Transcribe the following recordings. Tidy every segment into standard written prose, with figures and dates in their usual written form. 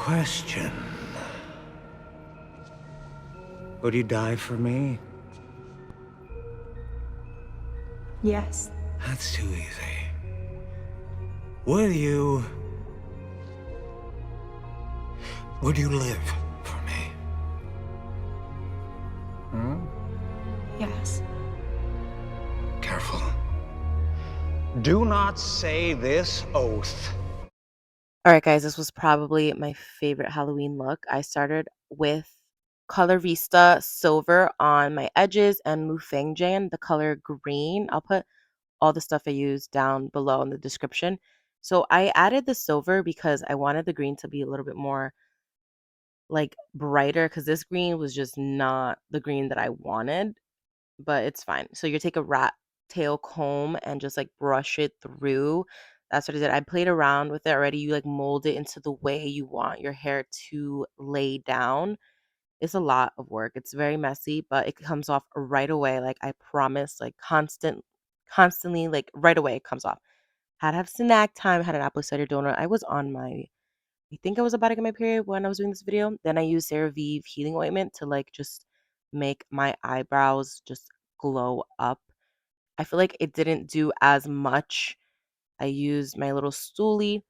question. Would you die for me? Yes. That's too easy. Would you live for me? Yes. Careful. Do not say this oath. All right, guys, this was probably my favorite Halloween look. I started with Color Vista silver on my edges and Mufeng Jan, the color green. I'll put all the stuff I used down below in the description. So I added the silver because I wanted the green to be a little bit more like brighter because this green was just not the green that I wanted, but it's fine. So you take a rat tail comb and just like brush it through. That's what I did. I played around with it already. You like mold it into the way you want your hair to lay down. It's a lot of work. It's very messy, but it comes off right away. Like I promise, like constantly, like right away it comes off. Had to have snack time, had an apple cider donut. I think I was about to get my period when I was doing this video. Then I used CeraVe healing ointment to like just make my eyebrows just glow up. I feel like it didn't do as much. I used my little stoolie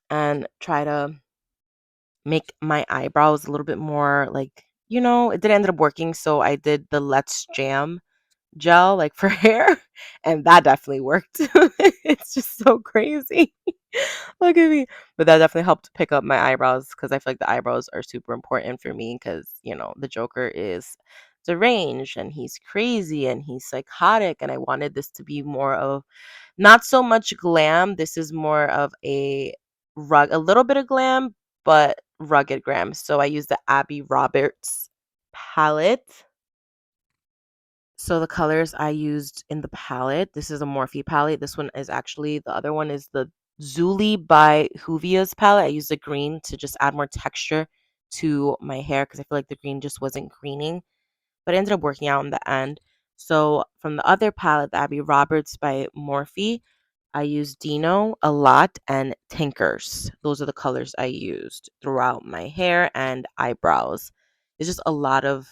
and try to make my eyebrows a little bit more like, it didn't end up working. So I did the Let's Jam gel like for hair, and that definitely worked. It's just so crazy. Look at me. But that definitely helped pick up my eyebrows because I feel like the eyebrows are super important for me because, the Joker is deranged and he's crazy and he's psychotic. And I wanted this to be more of not so much glam. This is more of a little bit of glam, but rugged glam. So I used the Abby Roberts palette. So the colors I used in the palette, this is a Morphe palette. This one is actually, the other one is the Zuli by Juvia's palette. I used the green to just add more texture to my hair because I feel like the green just wasn't greening, but it ended up working out in the end. So from the other palette, the Abby Roberts by Morphe, I used Dino a lot and Tinkers. Those are the colors I used throughout my hair and eyebrows. It's just a lot of,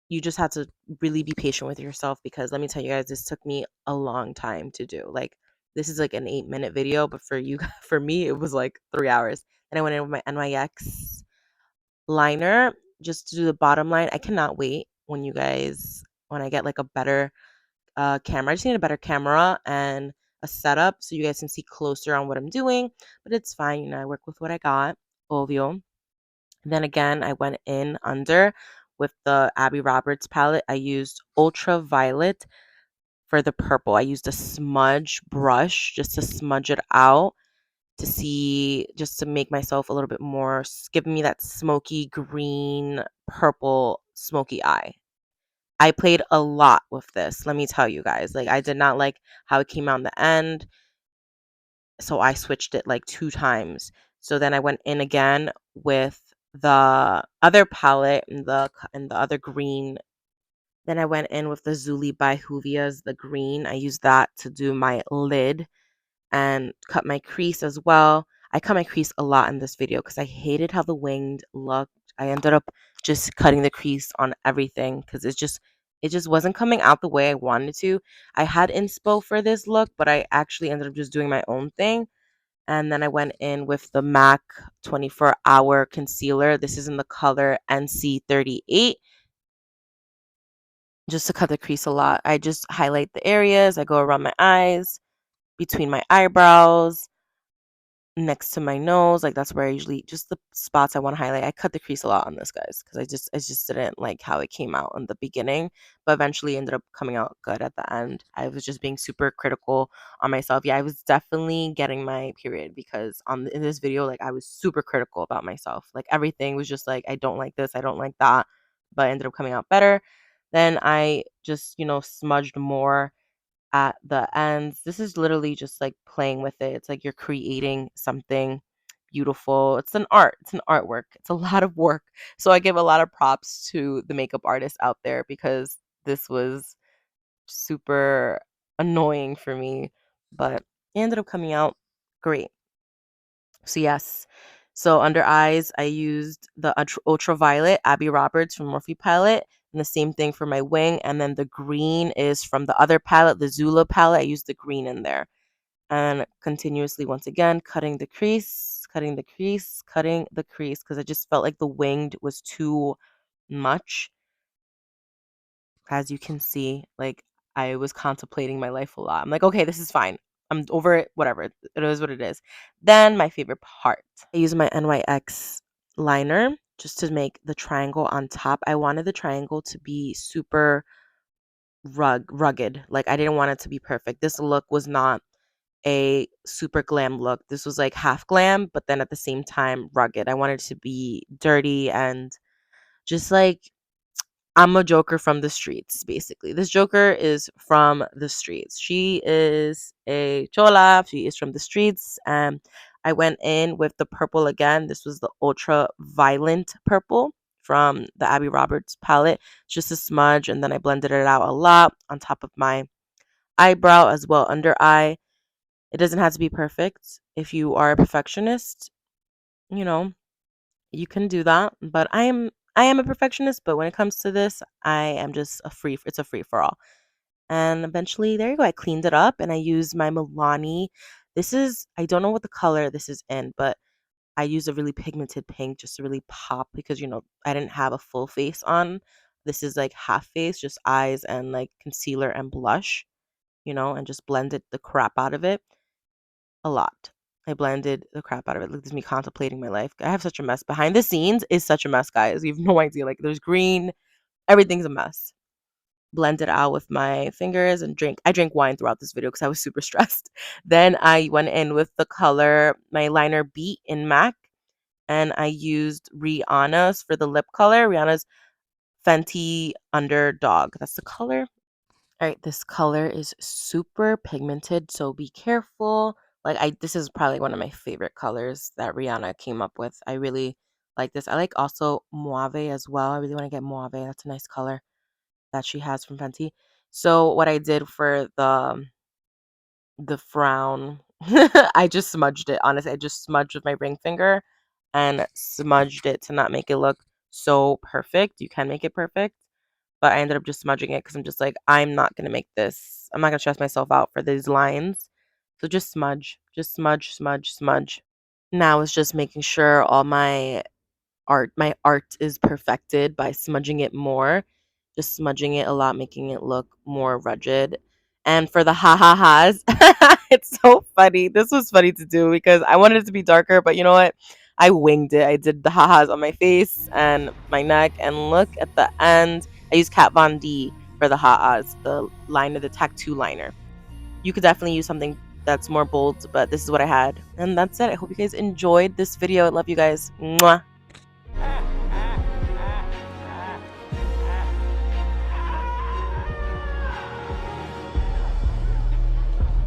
you just have to really be patient with yourself because let me tell you guys, this took me a long time to do. Like this is like an 8-minute video, but for you, for me, it was like 3 hours. Then I went in with my NYX liner just to do the bottom line. I cannot wait when I get like a better camera. I just need a better camera and a setup so you guys can see closer on what I'm doing. But it's fine, I work with what I got. Ovio. Then again, I went in under with the Abby Roberts palette. I used ultraviolet for the purple. I used a smudge brush just to smudge it out to see, just to make myself a little bit more, giving me that smoky green, purple, smoky eye. I played a lot with this. Let me tell you guys. Like, I did not like how it came out in the end. So I switched it like 2 times. So then I went in again with the other palette and the other green. Then I went in with the Zuli by Juvia's, the green. I used that to do my lid and cut my crease as well. I cut my crease a lot in this video because I hated how the winged looked. I ended up just cutting the crease on everything because it just wasn't coming out the way I wanted to. I had inspo for this look, but I actually ended up just doing my own thing. And then I went in with the MAC 24-hour concealer. This is in the color NC38 just to cut the crease a lot. I just highlight the areas. I go around my eyes, between my eyebrows, next to my nose. Like that's where I usually, just the spots I want to highlight. I cut the crease a lot on this, guys, because I just didn't like how it came out in the beginning, but eventually ended up coming out good at the end. I was just being super critical on myself. Yeah, I was definitely getting my period because in this video, like I was super critical about myself. Like everything was just like, I don't like this, I don't like that, but it ended up coming out better. Then I just, smudged more at the ends. This is literally just like playing with it. It's like you're creating something beautiful. It's an art. It's an artwork. It's a lot of work. So I give a lot of props to the makeup artists out there because this was super annoying for me, but it ended up coming out great. So yes. So under eyes, I used the ultraviolet Abby Roberts from Morphe palette, and the same thing for my wing. And then the green is from the other palette, the Zula palette. I used the green in there, and continuously once again cutting the crease, cutting the crease, cutting the crease, because I just felt like the winged was too much. As you can see, like, I was contemplating my life a lot. I'm like, okay, this is fine. I'm over it. Whatever. It is what it is. Then my favorite part. I use my NYX liner just to make the triangle on top. I wanted the triangle to be super rugged. Like, I didn't want it to be perfect. This look was not a super glam look. This was like half glam, but then at the same time rugged. I wanted it to be dirty and just like I'm a Joker from the streets, basically. This Joker is from the streets. She is a chola. She is from the streets. And I went in with the purple again. This was the ultra violent purple from the Abby Roberts palette. Just a smudge. And then I blended it out a lot on top of my eyebrow as well, under eye. It doesn't have to be perfect. If you are a perfectionist, you know, you can do that. But I am a perfectionist, but when it comes to this, I am just it's a free for all. And eventually there you go. I cleaned it up and I used my Milani. I don't know what the color this is in, but I used a really pigmented pink just to really pop because I didn't have a full face on. This is like half face, just eyes and like concealer and blush, and just blended the crap out of it. A lot. I blended the crap out of it. Look at me contemplating my life. I have such a mess. Behind the scenes is such a mess, guys. You have no idea. Like, there's green. Everything's a mess. Blend it out with my fingers and drink. I drank wine throughout this video because I was super stressed. Then I went in with the color, my liner Beat in MAC. And I used Rihanna's for the lip color. Rihanna's Fenty Underdog. That's the color. All right, this color is super pigmented, so be careful. Like this is probably one of my favorite colors that Rihanna came up with. I really like this. I like also Mauve as well. I really want to get Mauve. That's a nice color that she has from Fenty. So what I did for the frown, I just smudged it. Honestly, I just smudged with my ring finger and smudged it to not make it look so perfect. You can make it perfect, but I ended up just smudging it because I'm just like, I'm not going to make this. I'm not going to stress myself out for these lines. So just smudge, smudge, smudge. Now it's just making sure all my art is perfected by smudging it more. Just smudging it a lot, making it look more rugged. And for the ha ha ha's, it's so funny. This was funny to do because I wanted it to be darker, but you know what? I winged it. I did the ha ha's on my face and my neck, and look at the end. I used Kat Von D for the ha ha's, the liner, the tattoo liner. You could definitely use something that's more bold, but this is what I had. And that's it. I hope you guys enjoyed this video. I love you guys. Mwah.